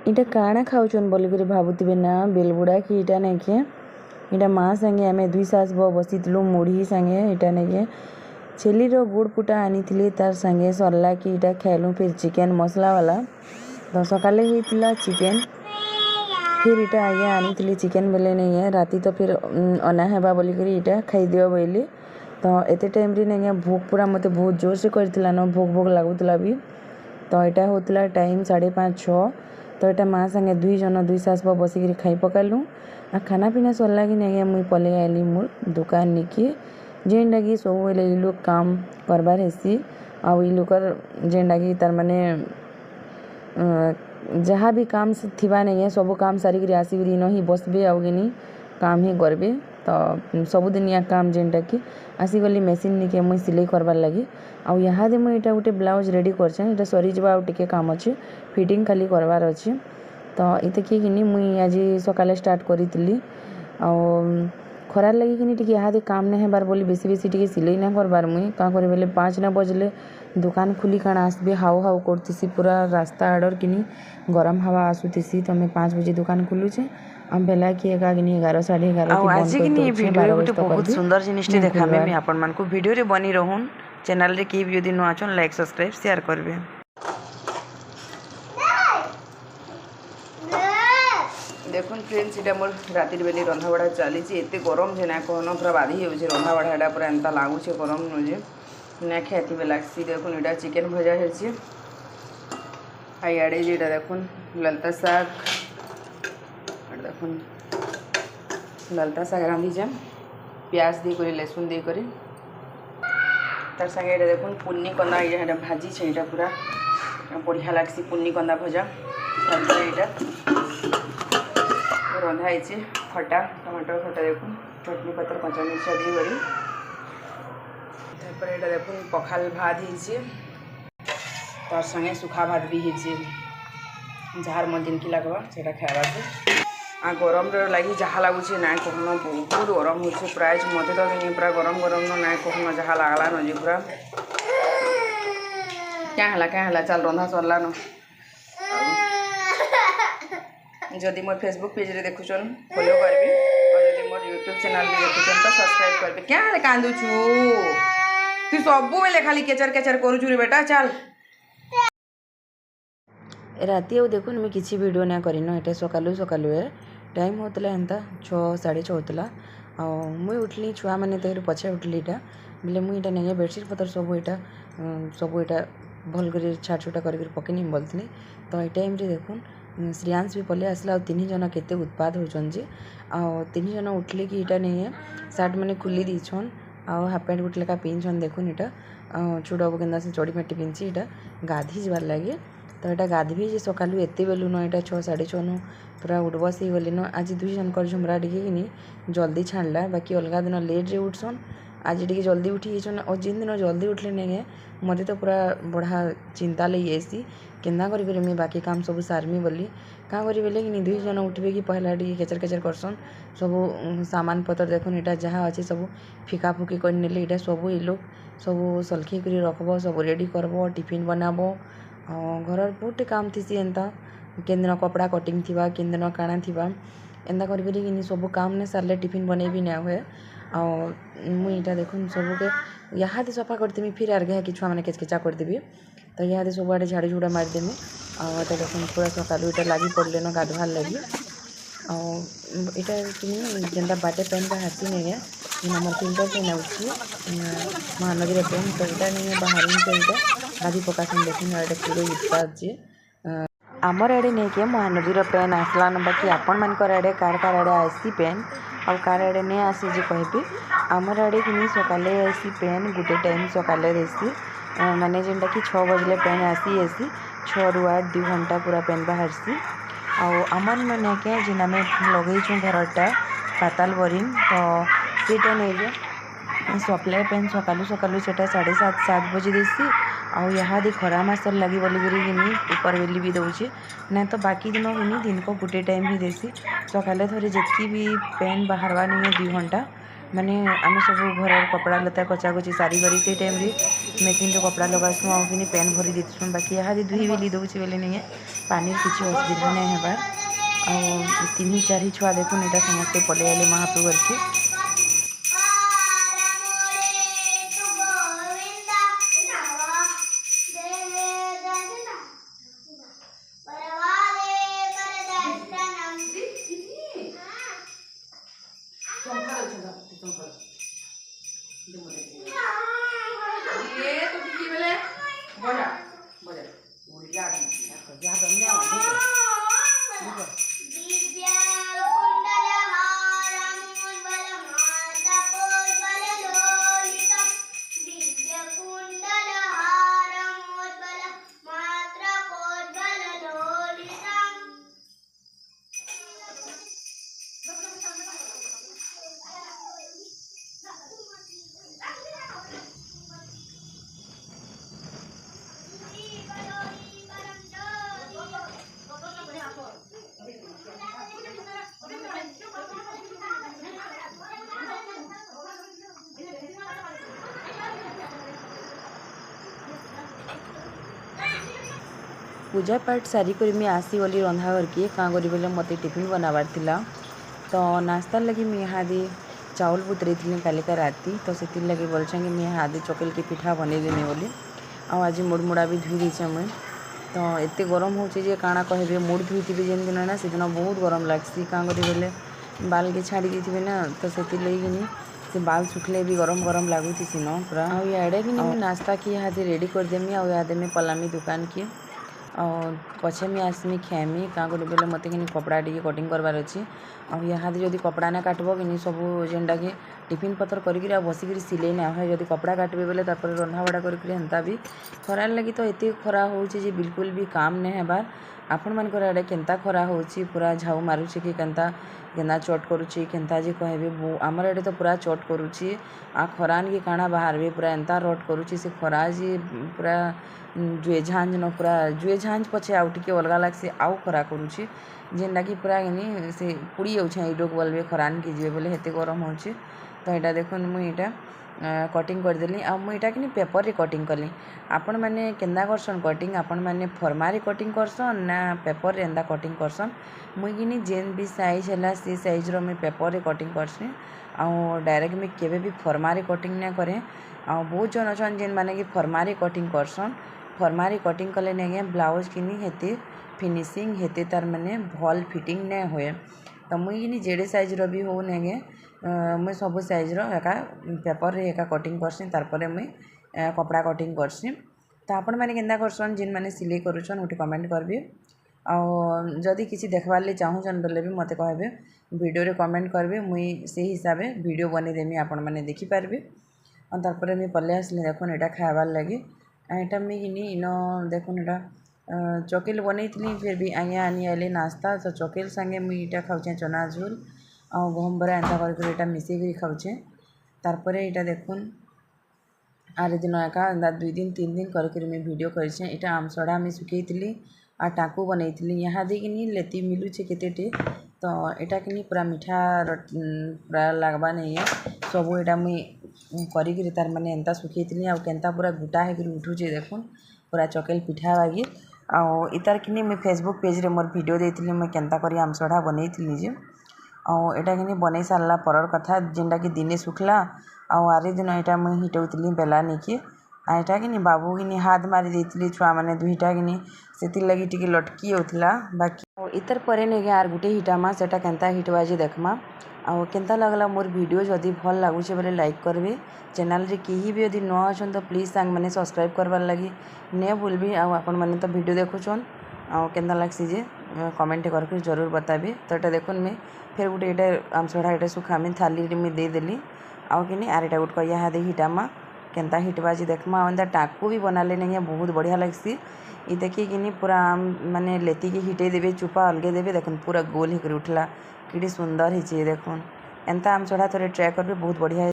इटा काଣା खाऊचन बोलिक भावुवे ना बेलबुड़ा कि इटा नहीं के इटा माँ संगे आम दुई सास बसीलु मुढ़ी संगे इटा नहीं के छेलीर गुड़ पुटा आनी तार संगे सरला कि इटा खाइलु फिर चिकेन मसला वाला तो सकाले होता चिकेन फिर इटा आगे आनी चिकेन बेले नहीं है राति तो फिर अना हेबा बोलिक इटा खाईदिव बोली तो एते टाइम रे नहीं भोक पूरा मत बहुत जोर से करथिला न भोक भोक लगुला भी तो यहाँ होता टाइम 5:30-6 तो यहाँ माँ संगे दुई सास बसिक खाई पकालु आ खाना पीना सरला कि नहीं मुई पलि आइली मोर दुकान निकी जेनटा कि सब बेले इ लोग काम करबार हेसी आ इ लोकर जेनटा कि तार माने जहाँ भी काम थिबा नहीं है सब काम सारिक आसिक इन ही बसबे आउनी काम ही करबे तो सबुदिनिया काम जेनटा कि आसीगली मेसीन निके मुई सिलाई करबार लगी आउ यहाँ दे मुई इटा गोटे ब्लाउज रेडी करछे इटा सरी जबा आउ टिके काम अच्छे फिटिंग खाली करबार अच्छे तो इते कि मुई आज सकाले स्टार्ट करी खरार लगी कि टिके यहाँ दे काम नहीं हेबार बोली बेसी बेसी टिके सिलाई ना करबार मुई का करे बेले 5 ना बजले दुकान खुली काना आसबे हाउ हाउ करतीसी पूरा रास्ता आडर किनी गरम हवा आसुतीसी तो मैं 5 बजे दुकान खुलुचे हम बेला कि 11:30 आज की वीडियो गोटे बहुत सुंदर जिनिसटे देखामे मैं आपण मान को वीडियो रे बनी रहून चैनल रे की भी यदि नुआ छन लाइक सब्सक्राइब शेयर करबे। देखुन फ्रेंड्स इटा मोर रातिर बेली रंधा बढ़ा चली एते गरम जे ना कहन पूरा बाधी हो रंधा बढ़ाटा पूरा एंता लागुचे गरम नु जे ना खेती बे लागसी। देखुन इटा चिकन भजा हेछि आ याडे जेटा देखुन ललता साग देखुन ललता साग रांधी जाम प्याज दी करी लहसुन दी करी तार संगे ये देखुन पुन्नी कंदा ये भाजी छे इटा पूरा बढ़िया लागसी पुन्नी कंदा भजा यहाँ रंधा है खटा टमाटर खटा देखुन चटनी पत्र कचा मिर्चा दी करी तारपर ये देखुन पखाल भात है तार संगे सुखा भात भी है जार मन जिनकी लगवा से खावा से आ गरम लगी जहाँ लगुच ना कहन बहुत गरम हो प्राय मत तो पूरा गरम गरम ना कहन जहाँ लगला न जी पूरा क्या है चल रंधा सरला न जदि मोर फेसबुक पेज रे देखुचन फॉलो करबी और जदि मोर यूट्यूब चैनल रे देखुचन तो सब्सक्राइब करबी। क्या रे कांदुछु तू सब बेले खाली केचर केचर करूछु रे बेटा चल राति आउ देखुन मुझे किसी वीडियो ना करिन एटा सकालू सकालू है टाइम होता एंता 6-6:30 होता मुई उठली छुआ मैंने तो पछे उठली इटा बोले मुझे नहीं बेडसीट पतर सब इटा भल कर छाट छुटा कर पकईनी बोलती तो ये टाइम रे देखुन श्रेयांश भी पलि आसला 3 जन केते उत्पाद होचन जे आ 3 जन उठले कि इटा नहीं है सार्ट मैंने खुली दीछन आ हाफ पैंट गुटे लेका पिंधन देखुन इटा चूड़ब केन्दा से चढ़ी मेटी पिंधि इटा गाधी जबार लगे तो यहाँ गाधबी जे सकालू एत बेलू न यहाँ 6-6:30 नु पूरा उठब से गली न आज 2 जनकर झुमरा टिके जल्दी छाड़ला बाकी अलग दिन लेट रे उठसन आज टे जल्दी उठी और जिन दिन जल्दी उठले नहीं मत तो पूरा बढ़ा चिंता लगी जासी केन्दा करी मुझे बाकी काम सब सारमी बोली क्या करी बेले कि 2 जन उठबे कि पहला टे केचर केचर करसन सब सामान पतर देखुन यहाँ जहाँ अच्छे सब फिका फुकी कर नेले यहाँ सब ये लोग सब सल्खी कर रखब सब रेडी करब टिफिन बनाब घर बहुत काम थी एंता केन दिन कपड़ा कटिंग थी केन दिन काଣା थी एंता कर सब काम ने सारे टिफिन बने भी ना हुए मुईटा देखुन सबके यहाँ सफा करदेमी फिर आगे कि छुआ मैंने केचकेचा करदेवी तो यहाँ सब आड़े झाड़ी झुड़ा मारिदेमी आटा देखुन पूरा सकालू इटा लगी पड़े न गाधवार लगी इटा जेनता बाटे पेन का हाथी नहीं है हमारे फिल्टर पेन अच्छी महानदी पेन तो यहाँ नहीं बाहर से यहाँ गाधी पकासन देखुन आड़े पूरे उत्पाद जे आमर आड़े नहीं कि महानदी पेन आसला न बाकी आपण मानकर आड़े कार आड़े आसी पेन और कार आड़े नहीं आसी जे कहबी आमर आड़े कि सकाले आसी पेन गोटे टाइम सकाले देसी माने जेनटा कि 6 बजले पेन आसी 6 ରୁ 8 2 घंटा पूरा पेन बाहरसी आमर मैंने क्या जिन आम लगे घरटा पाताल बोरिंग तो सीटा नहीं सप्लाई पेन सकालू सकालू से 7:30-7 बजे देसी आउ यहाँ दे खरा मासर लगी बोलिकी ऊपर बेली भी दौचे ना तो बाकी दिन दिन को गोटे टाइम ही देसी सकाले थोड़े जितकी भी पेन बाहरवा नहीं 2 घंटा माने आम सब घर कपड़ा लता कचा कची सारी करी से टाइम मेसीन कपड़ा लगासुँ आउ कि पैन भरी देसुँ बाकी यहाँ धुई भी दौचे बोले नहीं पानी किसी असुविधा नहीं है आ 3-4 छुआ देखुन यहाँ समस्ते पलि आए महाप्रभु के पूजा पाठ सारी कर मैं आसी गली रंधा घर के क्या करी बोले मत टिफिन बनाबार थिला तो नाश्ता लगी मैं यहाँ चाउल बुतरे थी कालिका राति तो से लगे बोल कि मैं यहाँ चकेल के पिठा बनईदेमी बोली आज मुड़ मुड़ा भी धुई देचे मुई तो एत गरम हो काଣା कहबे मुड़ धुई जेन दिन ना से दिन बहुत गरम लगसी क्या करी बोले बाल के छाड़ी देते ना तो से लगी से बाल सुखले भी गरम गरम लगुच सीन पूरा आड़े भी नहीं नाश्ता की यहाँ रेडी करदेमी आदमी पलामी दुकान की और पछे मैं आसमी खाएमी क्या करी बोले मत कि कपड़ा टी कटिंग करवार अच्छी यहाँ जब कपड़ा ना काटब कि सब जेनटा कि टिफिन पतर कर बसिक सिले ना है जब कपड़ा काटबे बोले रंधा बड़ा करता भी खरार लगी तो ये खरा हो बिल्कुल भी काम नहीं हेबार आपण मान आड़े केन्ता खरा हो पूरा झाऊ मारुचे कि केन्ता केन्ता चट करुच्ची केन्ता जे कहबे आमर आड़े तो पूरा चट करुच्ची आ खरान की काଣା बाहर पूरा एंता रट करुच्ची से खरा जे पूरा जुए झांझ न पूरा जुए झांझ पछे आउ टिके अलगा लागसी आउ खरा करुच्ची जेनटा कि पूरा इनी से पुड़ी जाऊे इडोक बोलबे खरान की जीवे बोले हेते गरम होची तो यहाँ देखुन मुई यहाँ कटिंग करदेली आ मुई यहाँ कि पेपर रे कटिंग कली आपण मैंने केन्दा करसन कटिंग आपण मैंने फर्मारी कटिंग करसन ना पेपर रे एंदा कटिंग करसन मुई कि जेन भी साइज है से साइज रो मैं पेपर रे कटिंग करसी आ डायरेक्ट मैं केवे भी फर्मारी कटिंग ना करे आ बहुत जन अच्छा जेन माने कि फर्मारी कटिंग करसन फर्मारी कटिंग कले नहीं ब्लाउज किनी हेते फिनिशिंग हेते तार माने भल फिटिंग नहीं हुए तो मुई कि जेडे साइज रो भी हो नहीं मुई सब साइज रो एका पेपर रे एका कटिंग करसी तारपरे मुई कपड़ा कटिंग करसी तो आपण मैंने केन्दा करसन जिन मैंने सिलाई करुछन उठी कमेंट करबी जदि किसी देखबार ले चाहूछन बोले भी मते कहबे वीडियो रे कमेंट करबे मुई से हिसाब से वीडियो बने देमी आपण मैंने देखि पारबे और तारपरे मुई पल्ले आसले देखुन एटा खाइबार लगी एटा मुई किनी इन देखुन एटा चकेल बनई फिर भी आज्ञा आनी आइले नाश्ता तो चकेल संगे मुई इटा खाऊचे चना झोल आ गहम बरा एंता कर मिसेक खाऊचे तारपरे इटा देखुन आरे दिन एका 2 दिन 3 दिन कर मुई वीडियो करछे इटा आमसड़ा में सुखई आ टाकू बनई यहाँ देखिनी लेती मिलूचे केतेटे तो एटा कि पूरा मीठा पूरा लगवा नहीं है सब एटा मुई करी तार माने एंता सुखई आ केन्ता पूरा गोटा होकर उठुचे देखुन पूरा चकेल पिठा बागी आतार कि मुई फेसबुक पेज रे मोर वीडियो देती मुई केन्ता करी आमसड़ा बनई जे एटा कि बनई सारा परर कथा जेनटा कि दिने सुखला आरे दिन यहाँ मुई हिटौली बेला नहीं एटा कि बाबू कि हाथ मारी देती छुआ मैंने दुईटा कि से लगी टी लटकी होता बाकी इतर पर नहीं आर गुटे हिटामा सेटा केन्ता हिटवा जे देखमा आ केन्ता लगला मोर वीडियो जदि भल लगुचे बोले लाइक करबे चैनल रे केही भी यदि न अछन तो प्लीज सांग मैंने सब्सक्राइब करवार लगी ने भूलबी आपण मैंने तो वीडियो देखुछन आ केन्ता लागसी जे कमेंट करके जरूर बताबी तो ये देखुन मैं फिर गोटे यहाँ आमसड़ा ये सुखामी थाली में देदेली आउ कि आर एटा गोटे यहाँ दे हिटामा केन्ता हिटवा जे देखमा एंता टाकू भी बनाले नहीं बहुत बढ़िया लगसी ये देखिए कि पूरा माने लेती के हिटे देवे चुपा अलगे देवे देखुन पूरा गोल होकर उठला कि सुंदर ही देखुन एंता आमसड़ा थोड़े ट्राए करबे बहुत बढ़िया।